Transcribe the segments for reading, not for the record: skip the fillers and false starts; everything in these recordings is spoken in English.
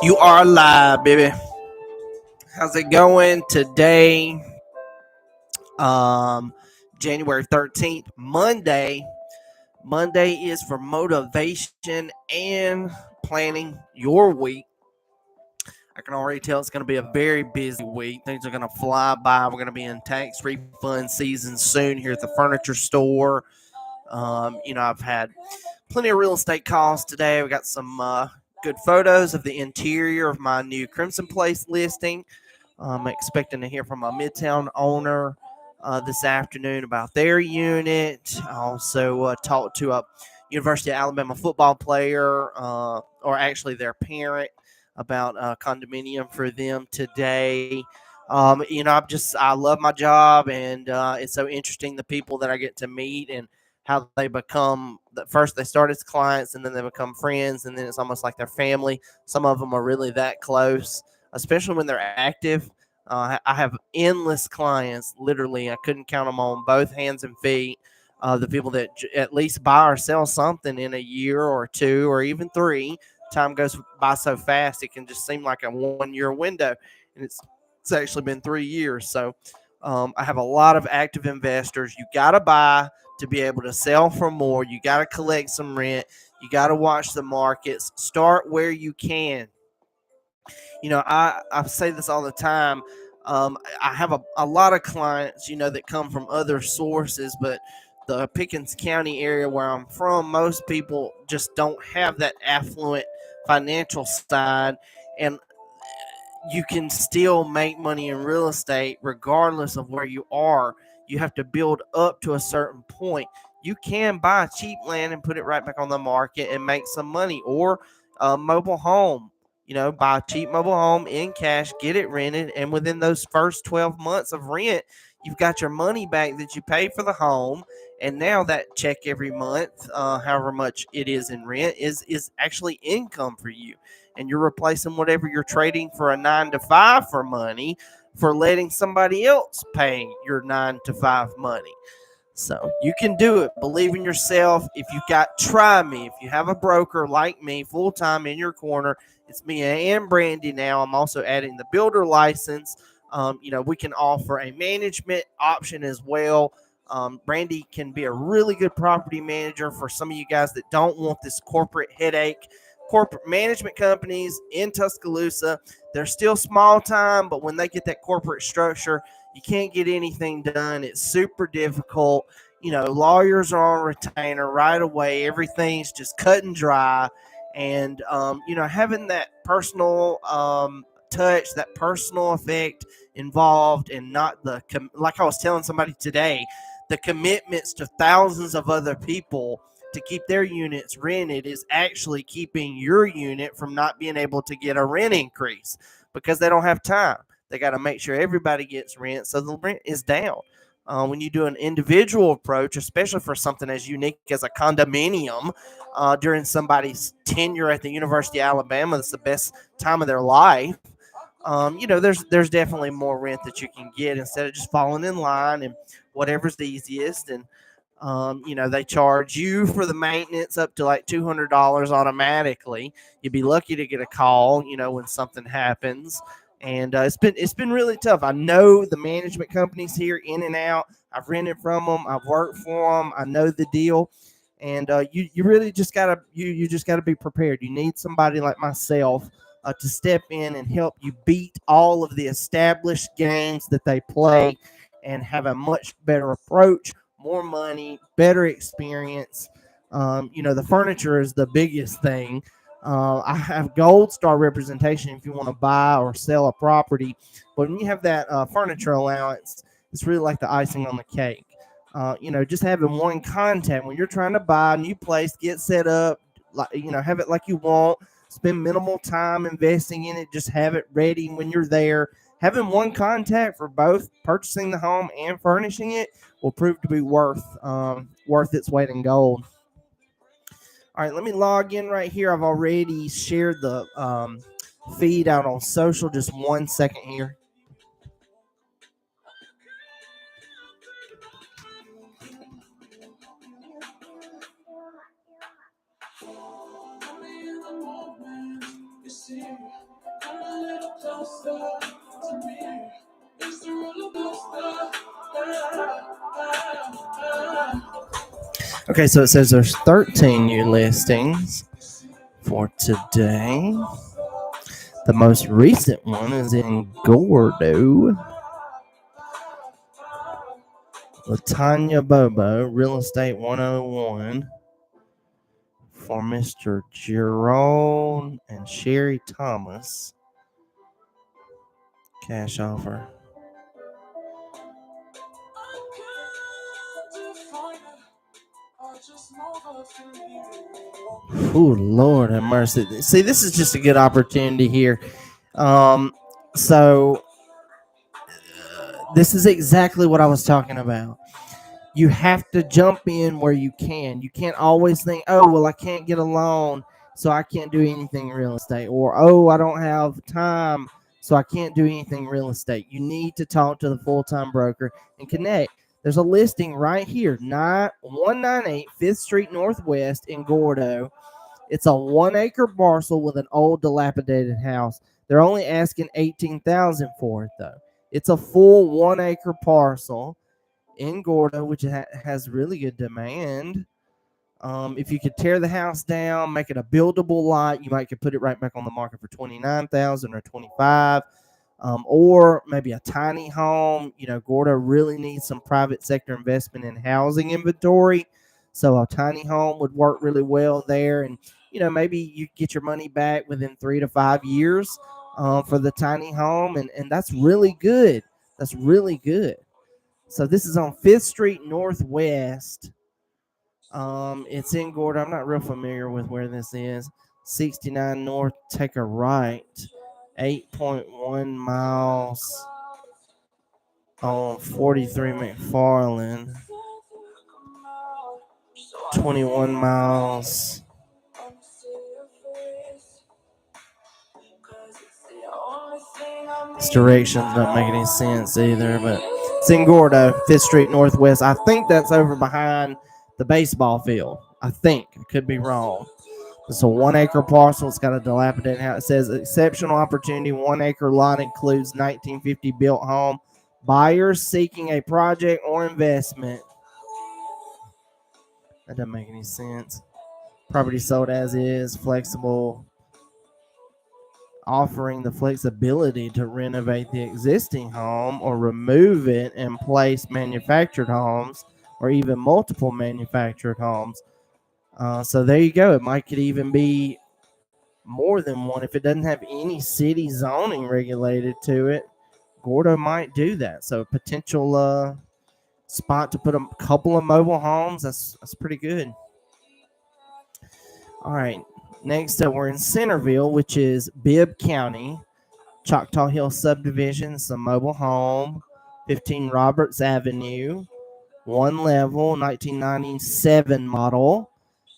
You are live, baby. How's it going today? Um, January 13th, Monday. Monday is for motivation and planning your week. I can already tell it's going to be a very busy week. Things are going to fly by. We're going to be in tax refund season soon here at the furniture store. I've had plenty of real estate calls today. We got some good photos of the interior of my new Crimson Place listing. I'm expecting to hear from a Midtown owner this afternoon about their unit. I also talked to a University of Alabama football player, or actually their parent, about a condominium for them today. I love my job, and it's so interesting the people that I get to meet and how they become. First, they start as clients, and then they become friends, and then it's almost like their family. Some of them are really that close, especially when they're active. I have endless clients. Literally, I couldn't count them on both hands and feet. The people that at least buy or sell something in a year or two or even three. Time goes by so fast, it can just seem like a 1 year window, and it's actually been 3 years. So I have a lot of active investors. You got to buy to be able to sell for more. You got to collect some rent. You got to watch the markets. Start where you can. I say this all the time. I have a lot of clients, that come from other sources, but the Pickens County area where I'm from, most people just don't have that affluent financial side. And you can still make money in real estate regardless of where you are. You have to build up to a certain point. You can buy cheap land and put it right back on the market and make some money, or a mobile home. Buy a cheap mobile home in cash, get it rented, and within those first 12 months of rent, you've got your money back that you paid for the home. And now that check every month, however much it is in rent, is actually income for you, and you're replacing whatever you're trading for a 9 to 5 for money for letting somebody else pay your 9 to 5 money. So you can do it. Believe in yourself. If you try me. If you have a broker like me full time in your corner, it's me and Brandy now. I'm also adding the builder license. We can offer a management option as well. Brandy can be a really good property manager for some of you guys that don't want this corporate headache. Corporate management companies in Tuscaloosa, they're still small time, but when they get that corporate structure, you can't get anything done. It's super difficult. Lawyers are on retainer right away. Everything's just cut and dry. And, having that personal touch, that personal effect involved, and not like I was telling somebody today, the commitments to thousands of other people to keep their units rented is actually keeping your unit from not being able to get a rent increase because they don't have time. They got to make sure everybody gets rent, so the rent is down. When you do an individual approach, especially for something as unique as a condominium, during somebody's tenure at the University of Alabama, that's the best time of their life. There's definitely more rent that you can get instead of just falling in line and whatever's the easiest. And they charge you for the maintenance up to like $200 automatically. You'd be lucky to get a call, when something happens. And it's been really tough. I know the management companies here in and out. I've rented from them. I've worked for them. I know the deal. And you really just gotta you just gotta be prepared. You need somebody like myself to step in and help you beat all of the established games that they play, and have a much better approach, more money, better experience. The furniture is the biggest thing. I have gold star representation if you want to buy or sell a property, but when you have that furniture allowance, it's really like the icing on the cake. Just having one contact when you're trying to buy a new place, get set up, like have it like you want. Spend minimal time investing in it. Just have it ready when you're there. Having one contact for both purchasing the home and furnishing it will prove to be worth its weight in gold. All right, let me log in right here. I've already shared the feed out on social. Just 1 second here. Okay, so it says there's 13 new listings for today. The most recent one is in Gordo. Latanya Bobo, Real Estate 101, for Mr. Jerome and Sherry Thomas. Cash offer. Oh, Lord have mercy. See, this is just a good opportunity here. So this is exactly what I was talking about. You have to jump in where you can. You can't always think, oh, well, I can't get a loan, so I can't do anything real estate. Or, oh, I don't have time, so I can't do anything real estate. You need to talk to the full-time broker and connect. There's a listing right here, 198 5th Street Northwest in Gordo. It's a 1-acre parcel with an old dilapidated house. They're only asking $18,000 for it, though. It's a full 1-acre parcel in Gordo, which has really good demand. If you could tear the house down, make it a buildable lot, you might could put it right back on the market for $29,000 or $25,000, or maybe a tiny home. Gordo really needs some private sector investment in housing inventory, so a tiny home would work really well there. And maybe you get your money back within 3 to 5 years for the tiny home, and that's really good. That's really good. So this is on 5th Street Northwest. It's in Gordo. I'm not real familiar with where this is. 69 North, take a right. 8.1 miles on 43 McFarland. 21 miles. This directions don't make any sense either, but it's in Gordo, 5th Street Northwest. I think that's over behind the baseball field. I think. I could be wrong. It's a 1-acre parcel. It's got a dilapidated house. It says exceptional opportunity. 1-acre lot includes 1950 built home. Buyers seeking a project or investment. That doesn't make any sense. Property sold as is, flexible, offering the flexibility to renovate the existing home or remove it and place manufactured homes or even multiple manufactured homes. So there you go. It could even be more than one. If it doesn't have any city zoning regulated to it, Gordo might do that. So potential spot to put a couple of mobile homes. That's pretty good. All right. Next up, we're in Centerville, which is Bibb County, Choctaw Hill subdivision, some mobile home, 15 Roberts Avenue, 1 level, 1997 model,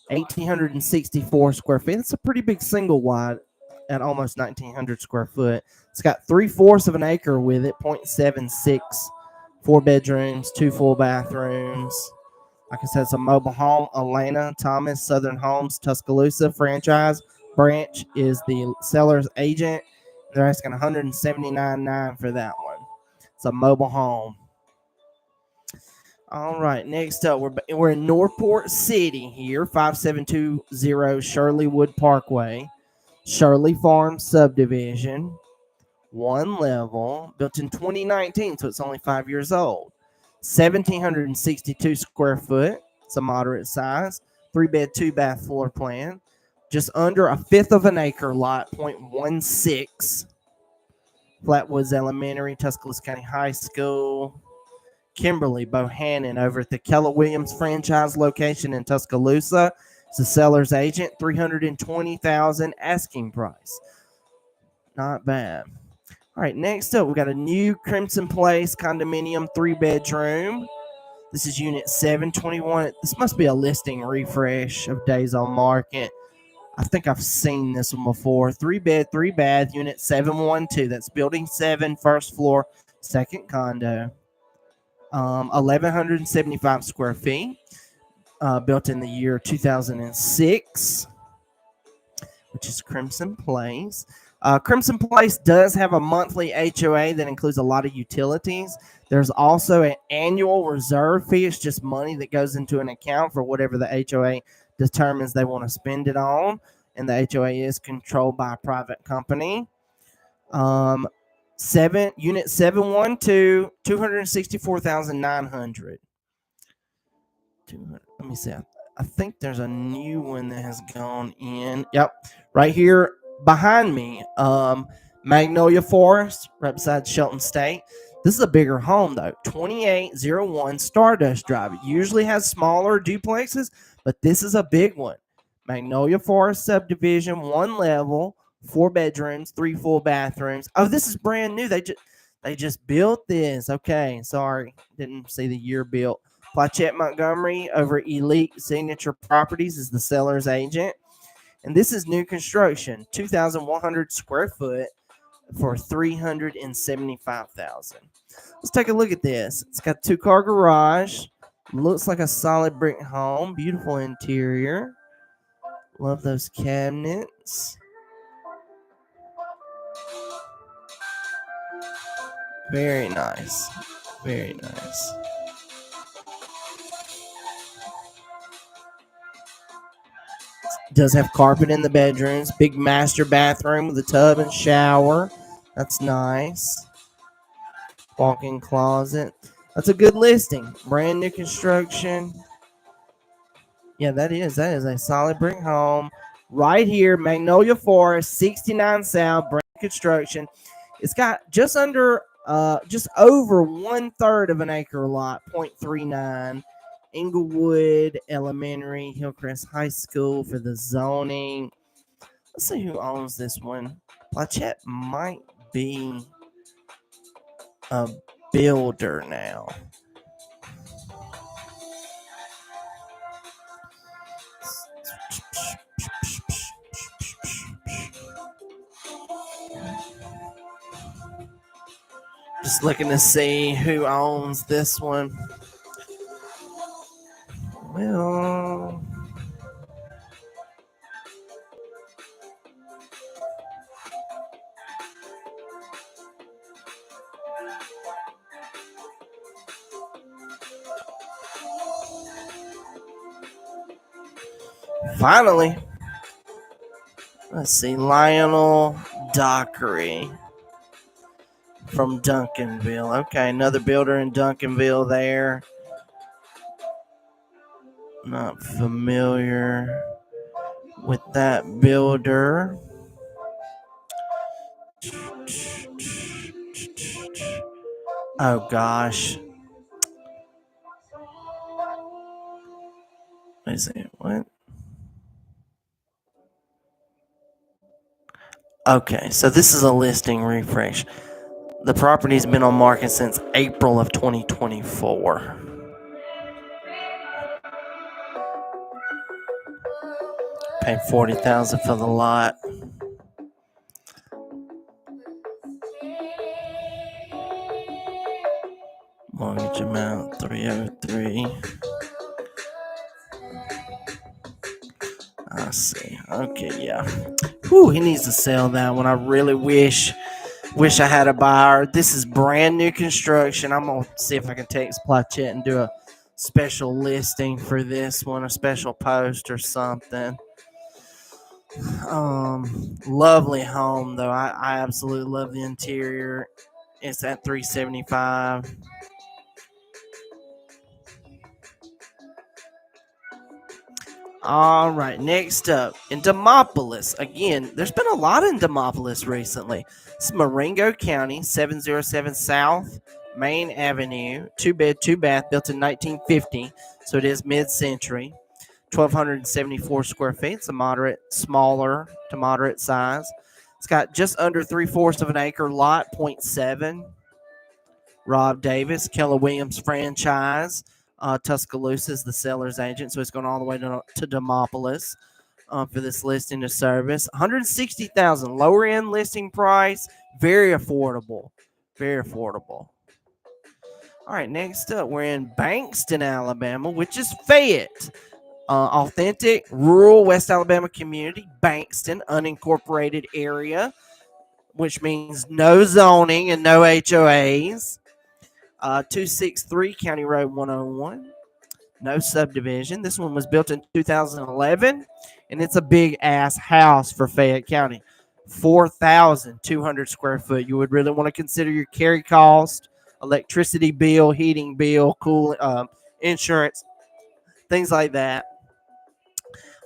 1,864 square feet. It's a pretty big single wide at almost 1,900 square foot. It's got 3/4 of an acre with it, 0.76, 4 bedrooms, 2 full bathrooms. Like I said, it's a mobile home. Elena Thomas, Southern Homes, Tuscaloosa franchise branch is the seller's agent. They're asking $179,900 for that one. It's a mobile home. All right, next up, we're in Northport City here, 5720 Shirley Wood Parkway, Shirley Farm subdivision, 1 level, built in 2019, so it's only 5 years old. 1,762 square foot. It's a moderate size. 3-bed, 2-bath floor plan. Just under 1/5 of an acre lot, 0.16. Flatwoods Elementary, Tuscaloosa County High School. Kimberly Bohannon over at the Keller Williams franchise location in Tuscaloosa. It's the seller's agent, $320,000 asking price. Not bad. All right, next up, we got a new Crimson Place condominium 3-bedroom. This is unit 721. This must be a listing refresh of days on market. I think I've seen this one before. 3-bed, 3-bath, unit 712. That's building 7, first floor, second condo. 1,175 square feet. Built in the year 2006, which is Crimson Place. Crimson Place does have a monthly HOA that includes a lot of utilities. There's also an annual reserve fee. It's just money that goes into an account for whatever the HOA determines they want to spend it on. And the HOA is controlled by a private company. Unit 712, 264,900. Let me see. I think there's a new one that has gone in. Yep, right here behind me. Magnolia Forest, right beside Shelton State. This is a bigger home though. 2801 Stardust Drive. It usually has smaller duplexes, but this is a big one. Magnolia Forest subdivision, one level, 4 bedrooms, 3 full bathrooms. Oh, this is brand new. They just built this. Okay, sorry, didn't see the year built. Plachette Montgomery over Elite Signature Properties is the seller's agent. And this is new construction, 2,100 square foot for $375,000. Let's take a look at this. It's got 2-car garage. Looks like a solid brick home. Beautiful interior. Love those cabinets. Very nice. Very nice. Does have carpet in the bedrooms. Big master bathroom with a tub and shower. That's nice. Walk-in closet. That's a good listing. Brand new construction. Yeah, that is a solid brick home. Right here, Magnolia Forest, 69 South, brand new construction. It's got just over 1/3 of an acre lot, 0.39. Inglewood Elementary, Hillcrest High School for the zoning. Let's see who owns this one. Plachette might be a builder now. Just looking to see who owns this one. Well, finally, let's see, Lionel Dockery from Duncanville. Okay, another builder in Duncanville there. Not familiar with that builder. Oh gosh. What is it? What? Okay, so this is a listing refresh. The property's been on market since April of 2024. Paid $40,000 for the lot. Mortgage amount $303,000. I see. Okay, yeah. Whew, he needs to sell that one. I really wish I had a buyer. This is brand new construction. I'm gonna see if I can text Plachette and do a special listing for this one, a special post or something. Lovely home though. I absolutely love the interior. It's at $375,000. All right, next up in Demopolis. Again, there's been a lot in Demopolis recently. It's Marengo County, 707 South Main Avenue, 2-bed, 2-bath, built in 1950, so it is mid-century. 1,274 square feet. It's a smaller to moderate size. It's got just under 3/4 of an acre lot, 0.7. Rob Davis, Keller Williams franchise. Tuscaloosa is the seller's agent, so it's going all the way to Demopolis for this listing to service. $160,000 lower end listing price, very affordable, very affordable. All right, next up, we're in Bankston, Alabama, which is Fayette. Authentic rural West Alabama community, Bankston, unincorporated area. which means no zoning and no HOAs. 263 County Road 101. No subdivision. This one was built in 2011, and it's a big ass house for Fayette County. 4,200 square foot. You would really want to consider your carry cost, electricity bill, heating bill, cool, insurance, things like that.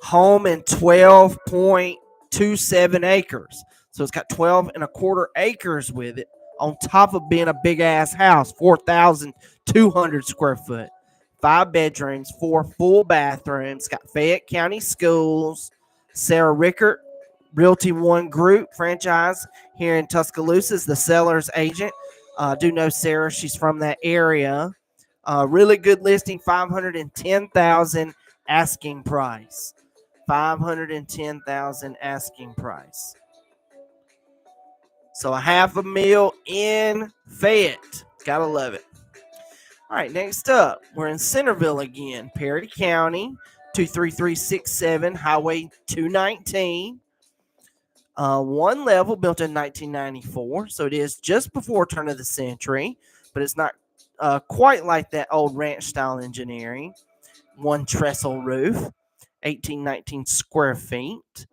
Home in 12.27 acres. So it's got 12 and a quarter acres with it, on top of being a big ass house. 4,200 square foot. 5 bedrooms, 4 full bathrooms. Got Fayette County Schools. Sarah Rickert, Realty One Group franchise here in Tuscaloosa, is the seller's agent. I do know Sarah. She's from that area. Really good listing. 510,000 asking price. 510,000 asking price. So $500,000 in Fayette. Gotta love it. All right, next up, we're in Centerville again, Perry County, 23367 Highway 219. One level, built in 1994, so it is just before turn of the century, but it's not quite like that old ranch style engineering. One trestle roof, 1819 square feet.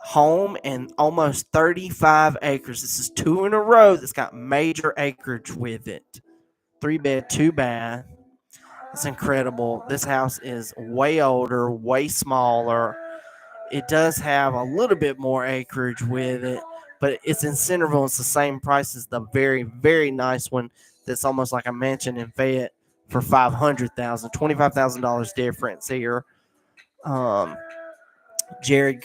Home and almost 35 acres. This is 2 in a row that's got major acreage with it. 3 bed, 2 bath. It's incredible. This house is way older, way smaller. It does have a little bit more acreage with it, but it's in Centerville. It's the same price as the very, very nice one that's almost like I mentioned in Fayette for $500,000, $25,000 difference here. Jared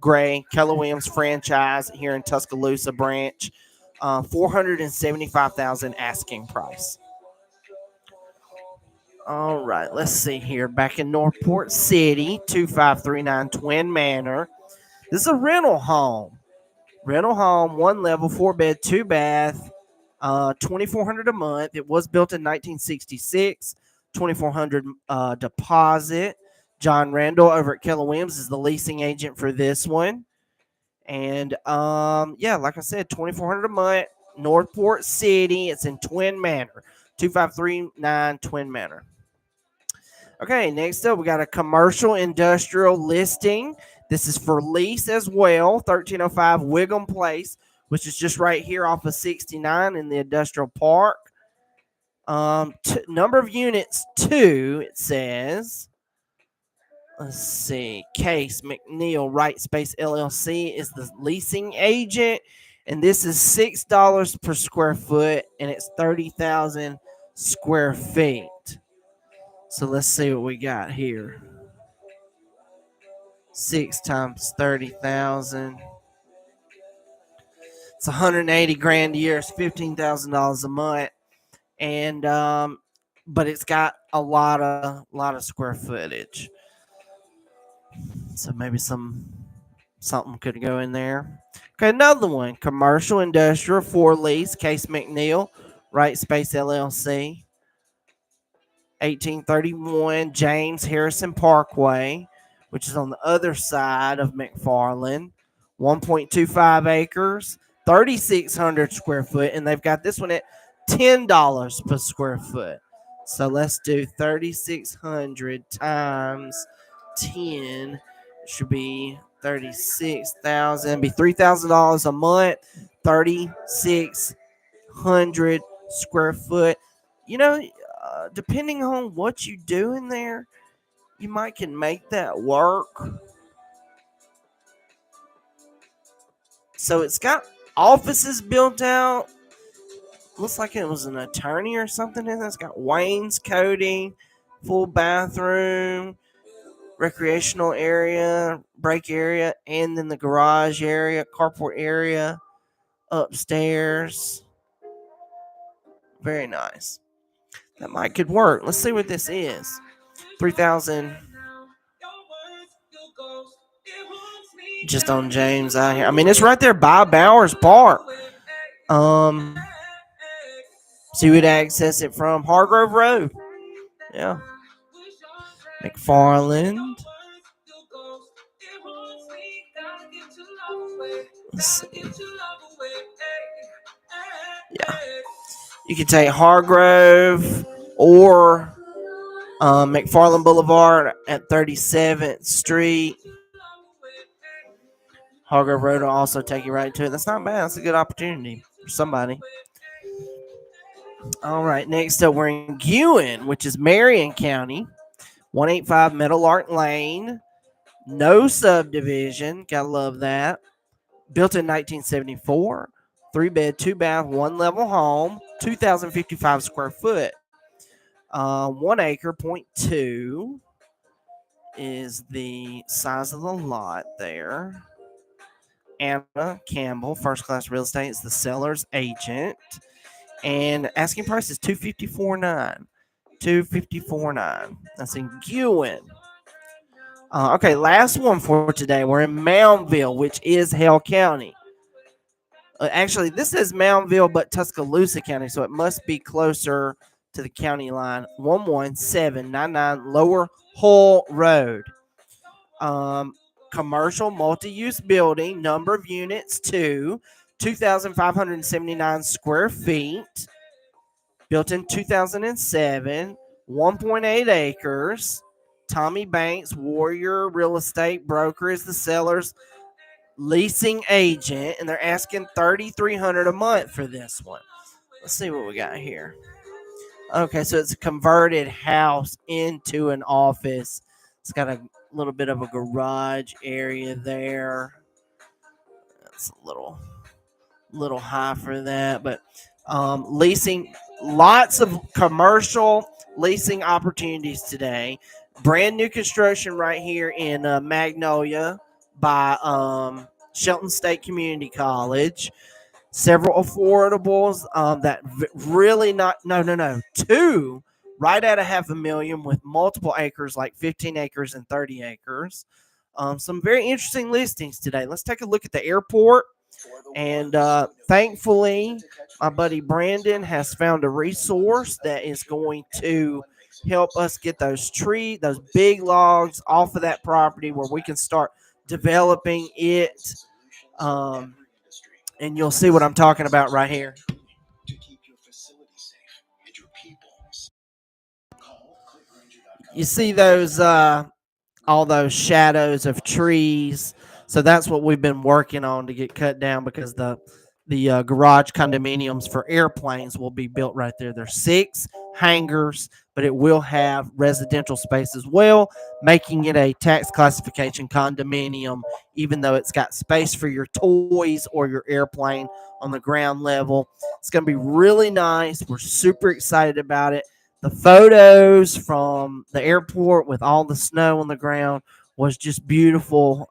Gray, Keller Williams franchise here in Tuscaloosa branch. 475,000 asking price. All right, let's see here. Back in Northport City, 2539 Twin Manor. This is a rental home. Rental home, 1 level, 4 bed, 2 bath, $2,400 a month. It was built in 1966. $2,400 deposit. John Randall over at Keller Williams is the leasing agent for this one. And like I said, $2,400 a month. Northport City. It's in Twin Manor. 2539 Twin Manor. Okay, next up, we got a commercial industrial listing. This is for lease as well. 1305 Wiggum Place, which is just right here off of 69 in the industrial park. Number of units, 2, it says. Let's see. Case McNeil Right Space LLC is the leasing agent, and this is $6 per square foot, and it's 30,000 square feet. So let's see what we got here. 6 times 30,000. It's 180 grand a year. It's $15,000 a month, and but it's got a lot of square footage. So maybe something could go in there. Okay, another one. Commercial industrial for lease. Case McNeil, Right Space LLC. 1831 James Harrison Parkway, which is on the other side of McFarland. 1.25 acres, 3,600 square foot, and they've got this one at $10 per square foot. So let's do 3,600 times 10. It should be 36,000. Be $3,000 a month. 3,600 square foot. You know, depending on what you do in there, you might can make that work. So it's got offices built out. Looks like it was an attorney or something in there. It's got wainscoting, full bathroom, recreational area, break area, and then the garage area, carport area, upstairs. Very nice. That might could work. Let's see what this is. 3,000. Just on James out here. I mean, it's right there by Bowers Park. So you would access it from Hargrove Road. Yeah. McFarland. Let's see. Yeah. You can take Hargrove or McFarland Boulevard at 37th Street. Hargrove Road will also take you right to it. That's not bad. That's a good opportunity for somebody. All right, next up, we're in Guin, which is Marion County, 185 Meadowlark Lane. No subdivision. Gotta love that. Built in 1974. 3-bed, 2-bath, 1-level home, 2,055 square foot. 1 acre, .2 is the size of the lot there. Anna Campbell, First Class Real Estate, is the seller's agent. And asking price is $254,900. $254,900. That's in Guin. Okay, last one for today. We're in Moundville, which is Hale County. Actually, this is Moundville, but Tuscaloosa County, so it must be closer to the county line. 11799 Lower Hull Road. Commercial multi-use building, number of units 2, 2,579 square feet. Built in 2007, 1.8 acres. Tommy Banks, Warrior Real Estate Broker, is the seller's leasing agent, and they're asking $3,300 a month for this one. Let's see what we got here. Okay, so it's a converted house into an office. It's got a little bit of a garage area there. That's a little high for that, but leasing, lots of commercial leasing opportunities today. Brand new construction right here in Magnolia by Shelton State Community College. Several affordables that really not, no, 2 right at $500,000 with multiple acres, like 15 acres and 30 acres. Some very interesting listings today. Let's take a look at the airport. And thankfully, my buddy Brandon has found a resource that is going to help us get those big logs off of that property where we can start developing it. And you'll see what I'm talking about right here. You see those all those shadows of trees. So that's what we've been working on to get cut down, because the garage condominiums for airplanes will be built right there. There's 6 hangars, but it will have residential space as well, making it a tax classification condominium, even though it's got space for your toys or your airplane on the ground level. It's going to be really nice. We're super excited about it. The photos from the airport with all the snow on the ground was just beautiful.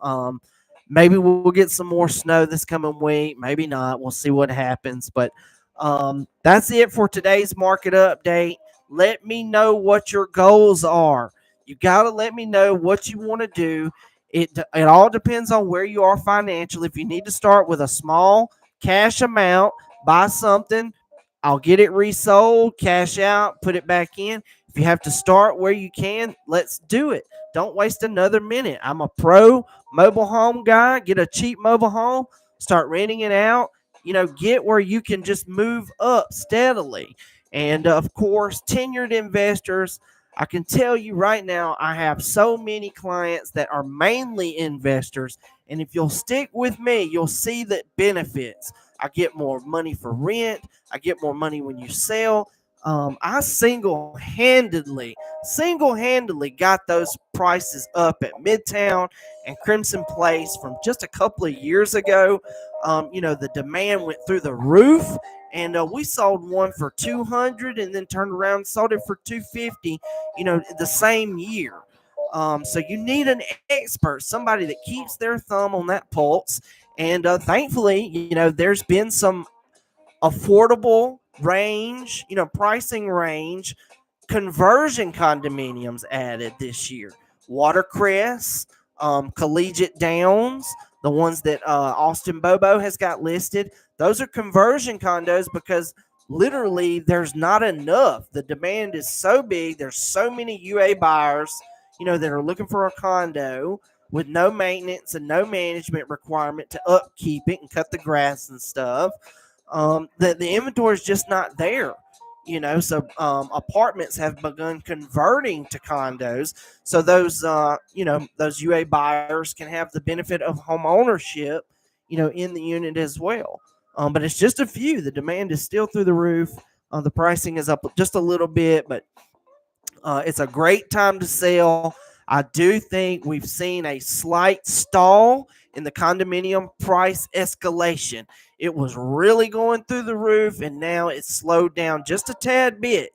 Maybe we'll get some more snow this coming week. Maybe not. We'll see what happens. But that's it for today's market update. Let me know what your goals are. You got to let me know what you want to do. It all depends on where you are financially. If you need to start with a small cash amount, buy something, I'll get it resold, cash out, put it back in. If you have to start where you can, let's do it. Don't waste another minute. I'm a pro mobile home guy. Get a cheap mobile home, start renting it out. Get where you can just move up steadily. And of course, tenured investors. I can tell you right now, I have so many clients that are mainly investors. And if you'll stick with me, you'll see that benefits. I get more money for rent. I get more money when you sell. I single-handedly got those prices up at Midtown and Crimson Place from just a couple of years ago. The demand went through the roof, and we sold one for $200 and then turned around and sold it for $250, the same year. So you need an expert, somebody that keeps their thumb on that pulse. And thankfully, there's been some affordable range, pricing range, conversion condominiums added this year. Watercress, Collegiate Downs, the ones that Austin Bobo has got listed. Those are conversion condos because literally there's not enough. The demand is so big. There's so many UA buyers, that are looking for a condo. with no maintenance and no management requirement to upkeep it and cut the grass and stuff. The inventory is just not there. So apartments have begun converting to condos, so those UA buyers can have the benefit of home ownership, in the unit as well. But it's just a few. The demand is still through the roof. The pricing is up just a little bit, but it's a great time to sell. I do think we've seen a slight stall in the condominium price escalation. It was really going through the roof, and now it's slowed down just a tad bit.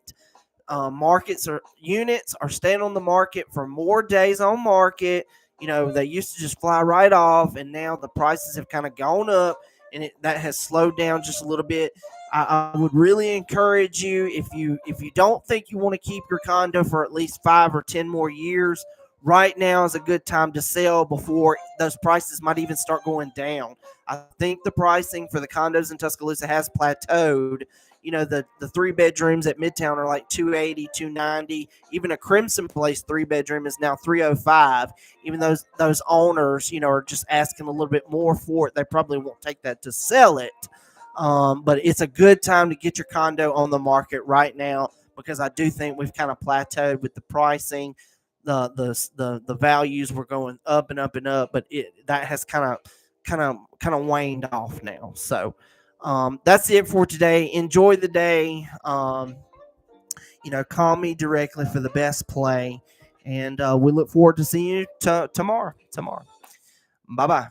Units are staying on the market for more days on market. They used to just fly right off, and now the prices have kind of gone up, and that has slowed down just a little bit. I would really encourage you, if you don't think you want to keep your condo for at least 5 or 10 more years, right now is a good time to sell before those prices might even start going down. I think the pricing for the condos in Tuscaloosa has plateaued. The 3 bedrooms at Midtown are like 280, 290. Even a Crimson Place 3 bedroom is now 305. Even those owners, are just asking a little bit more for it. They probably won't take that to sell it. But it's a good time to get your condo on the market right now, because I do think we've kind of plateaued with the pricing. The values were going up and up and up, but that has kind of waned off now. So that's it for today. Enjoy the day. Call me directly for the best play, and we look forward to seeing you tomorrow. Bye bye.